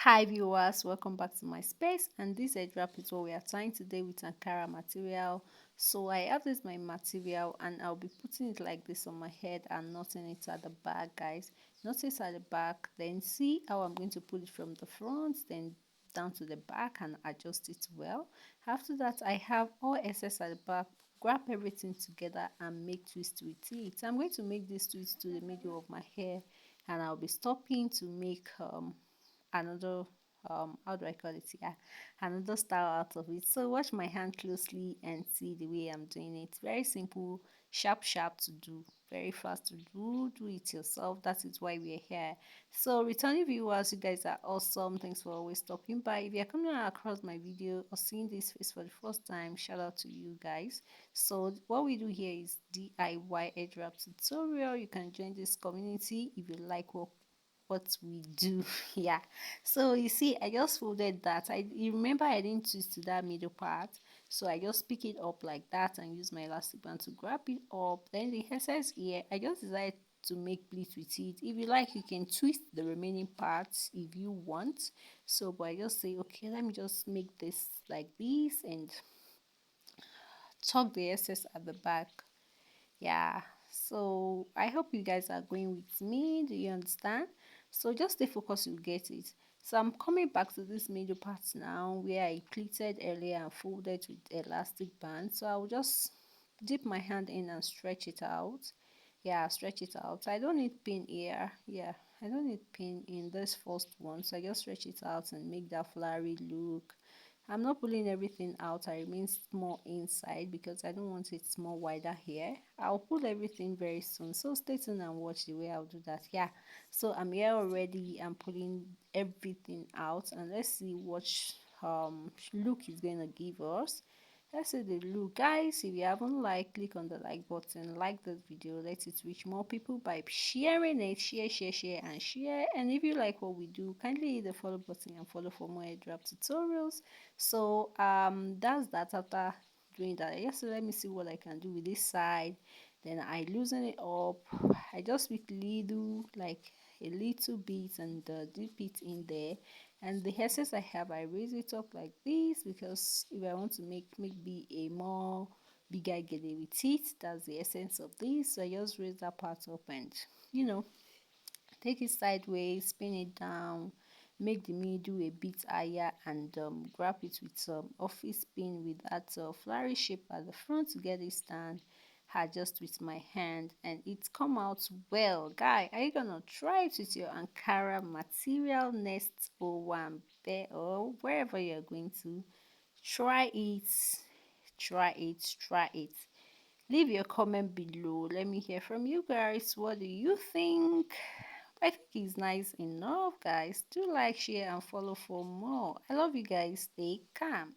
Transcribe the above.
Hi viewers, welcome back to my space, and this headwrap is what we are tying today with Ankara material. So I have this my material and I'll be putting it like this on my head and knotting it at the back, guys. Knot it at the back, then see how I'm going to put it from the front, then down to the back and adjust it well. After that, I have all excess at the back. Grab everything together and make twist with it. I'm going to make this twist to the middle of my hair, and I'll be stopping to make another how do I call it, yeah, another style out of it. So watch my hand closely and see the way I'm doing it. Very simple, sharp to do, very fast to do it yourself. That is why we're here. So returning viewers, you guys are awesome. Thanks for always stopping by. If you're coming across my video or seeing this face for the first time, shout out to you guys. So what we do here is DIY edge wrap tutorial. You can join this community if you like what we do. Yeah, so you see I just folded that. You remember I didn't twist to that middle part, so I just pick it up like that and use my elastic band to grab it up. Then the excess here, I just decided to make pleats with it. If you like, you can twist the remaining parts if you want. So but I just say, okay, let me just make this like this and tuck the excess at the back. Yeah, so I hope you guys are going with me. Do you understand? So just stay focused, you get it. So I'm coming back to this middle part now where I pleated earlier and folded with elastic band. So I'll just dip my hand in and stretch it out. Yeah, stretch it out. I don't need pin here. Yeah, I don't need pin in this first one. So I just stretch it out and make that flowery look. I'm not pulling everything out. I remain small inside because I don't want it more wider here. I'll pull everything very soon. So stay tuned and watch the way I'll do that. Yeah. So I'm here already. I'm pulling everything out and let's see what look is going to give us. Let's see the look, guys. If you haven't liked, click on the like button, like this video, let it reach more people by sharing it. Share and share. And if you like what we do, kindly hit the follow button and follow for more drop tutorials. So that's that. After doing that, yes, so let me see what I can do with this side. Then I loosen it up. I just with little, like a little bit, and dip it in there. And the excess I have, I raise it up like this because if I want to make maybe a more bigger gele with it, that's the essence of this. So I just raise that part up and you know take it sideways, spin it down, make the middle a bit higher, and grab it with some office pin with that flowery shape at the front to get it stand. Adjust with my hand and it come out well. Guy, are you gonna try it with your Ankara material next or one there or wherever you're going to? Try it, try it. Leave your comment below. Let me hear from you guys. What do you think? I think it's nice enough, guys. Do like, share, and follow for more. I love you guys. Stay calm.